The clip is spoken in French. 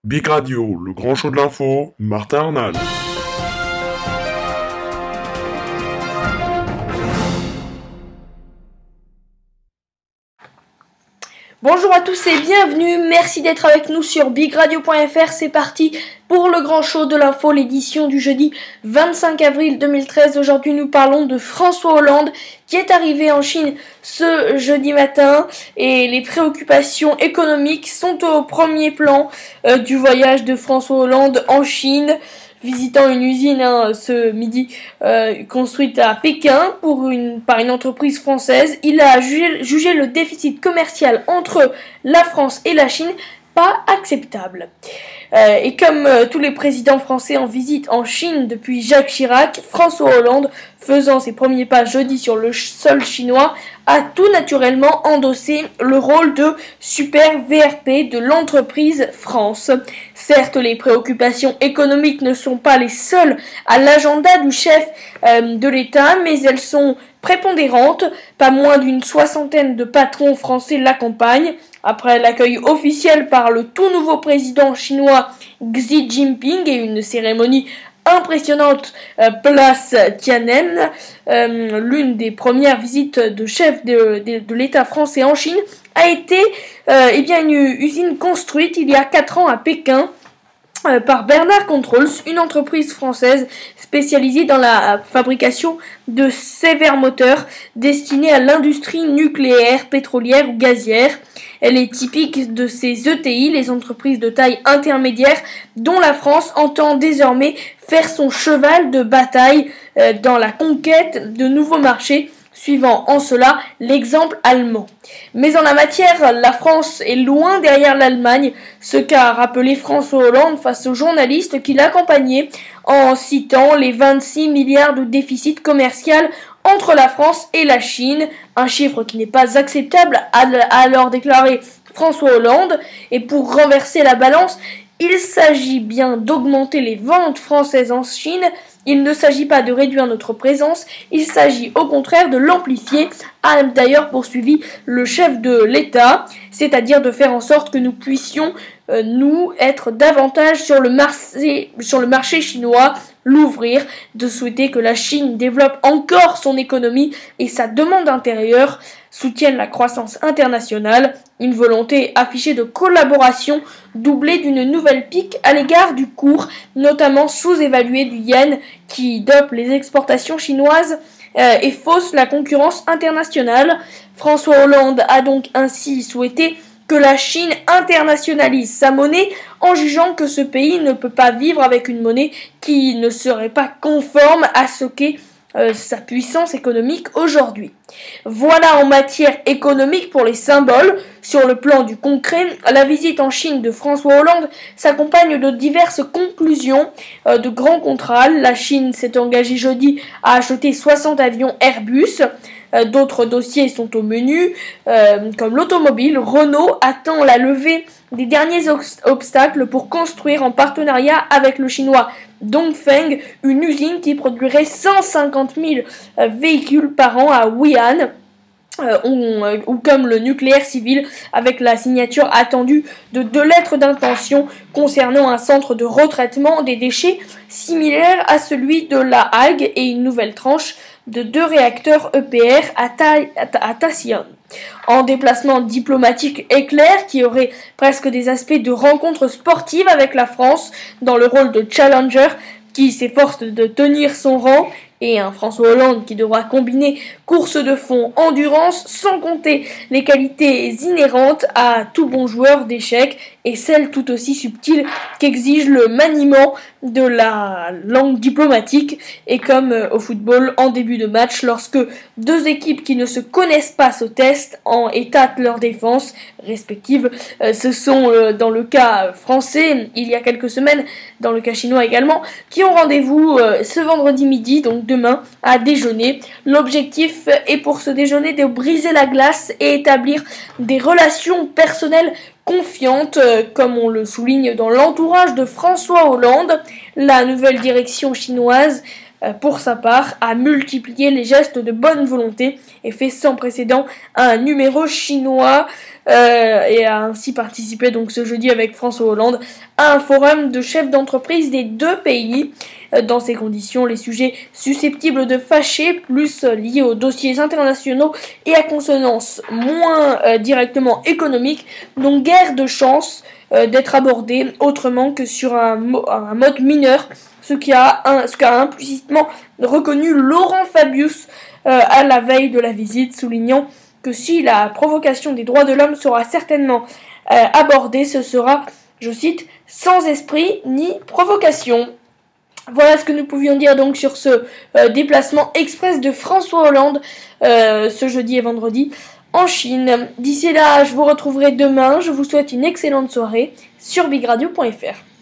Big Radio, le grand show de l'info, Martin Arnal. Bonjour à tous et bienvenue, merci d'être avec nous sur bigradio.fr, c'est parti pour le grand show de l'info, l'édition du jeudi 25 avril 2013. Aujourd'hui nous parlons de François Hollande qui est arrivé en Chine ce jeudi matin et les préoccupations économiques sont au premier plan du voyage de François Hollande en Chine. Visitant une usine ce midi construite à Pékin par une entreprise française, il a jugé le déficit commercial entre la France et la Chine pas acceptable. Et comme tous les présidents français en visite en Chine depuis Jacques Chirac, François Hollande, faisant ses premiers pas jeudi sur le sol chinois, a tout naturellement endossé le rôle de super VRP de l'entreprise France. Certes, les préoccupations économiques ne sont pas les seules à l'agenda du chef de l'État, mais elles sont prépondérantes. Pas moins d'une soixantaine de patrons français l'accompagnent. Après l'accueil officiel par le tout nouveau président chinois Xi Jinping et une cérémonie impressionnante place Tiananmen, l'une des premières visites de chef de l'État français en Chine a été une usine construite il y a 4 ans à Pékin par Bernard Controls, une entreprise française spécialisée dans la fabrication de sévères moteurs destinés à l'industrie nucléaire, pétrolière ou gazière. Elle est typique de ces ETI, les entreprises de taille intermédiaire, dont la France entend désormais faire son cheval de bataille dans la conquête de nouveaux marchés, suivant en cela l'exemple allemand. Mais en la matière, la France est loin derrière l'Allemagne, ce qu'a rappelé François Hollande face aux journalistes qui l'accompagnaient en citant les 26 milliards de déficit commercial entre la France et la Chine, un chiffre qui n'est pas acceptable, a alors déclaré François Hollande, et pour renverser la balance, il s'agit bien d'augmenter les ventes françaises en Chine. Il ne s'agit pas de réduire notre présence, il s'agit au contraire de l'amplifier, a d'ailleurs poursuivi le chef de l'État, c'est-à-dire de faire en sorte que nous puissions, nous, être davantage sur le marché chinois, l'ouvrir, de souhaiter que la Chine développe encore son économie et sa demande intérieure, soutienne la croissance internationale, une volonté affichée de collaboration doublée d'une nouvelle pique à l'égard du cours, notamment sous-évalué du yen, qui dope les exportations chinoises et fausse la concurrence internationale. François Hollande a donc ainsi souhaité que la Chine internationalise sa monnaie en jugeant que ce pays ne peut pas vivre avec une monnaie qui ne serait pas conforme à ce qu'est sa puissance économique aujourd'hui. Voilà en matière économique pour les symboles. Sur le plan du concret, la visite en Chine de François Hollande s'accompagne de diverses conclusions de grands contrats. La Chine s'est engagée jeudi à acheter 60 avions Airbus. D'autres dossiers sont au menu, comme l'automobile. Renault attend la levée des derniers obstacles pour construire en partenariat avec le chinois Dongfeng une usine qui produirait 150 000 véhicules par an à Wuhan. Ou comme le nucléaire civil, avec la signature attendue de 2 lettres d'intention concernant un centre de retraitement des déchets similaire à celui de La Hague et une nouvelle tranche de 2 réacteurs EPR à Tassillon. En déplacement diplomatique éclair qui aurait presque des aspects de rencontre sportive avec la France dans le rôle de challenger qui s'efforce de tenir son rang, et un François Hollande qui devra combiner course de fond, endurance, sans compter les qualités inhérentes à tout bon joueur d'échecs et celles tout aussi subtiles qu'exige le maniement de la langue diplomatique. Et comme au football en début de match, lorsque 2 équipes qui ne se connaissent pas se testent et tâtent leur défense respective, ce sont dans le cas français, il y a quelques semaines, dans le cas chinois également, qui ont rendez-vous ce vendredi midi, donc demain, à déjeuner. L'objectif est pour ce déjeuner de briser la glace et établir des relations personnelles confiante, comme on le souligne dans l'entourage de François Hollande. La nouvelle direction chinoise pour sa part, a multiplié les gestes de bonne volonté et fait sans précédent un numéro chinois et a ainsi participé donc ce jeudi avec François Hollande à un forum de chefs d'entreprise des deux pays. Dans ces conditions, les sujets susceptibles de fâcher, plus liés aux dossiers internationaux et à consonance moins directement économique, n'ont guère de chance d'être abordés autrement que sur un mode mineur, ce qu'a implicitement reconnu Laurent Fabius à la veille de la visite, soulignant que si la provocation des droits de l'homme sera certainement abordée, ce sera, je cite, sans esprit ni provocation. Voilà ce que nous pouvions dire donc sur ce déplacement express de François Hollande ce jeudi et vendredi en Chine. D'ici là, je vous retrouverai demain. Je vous souhaite une excellente soirée sur bigradio.fr.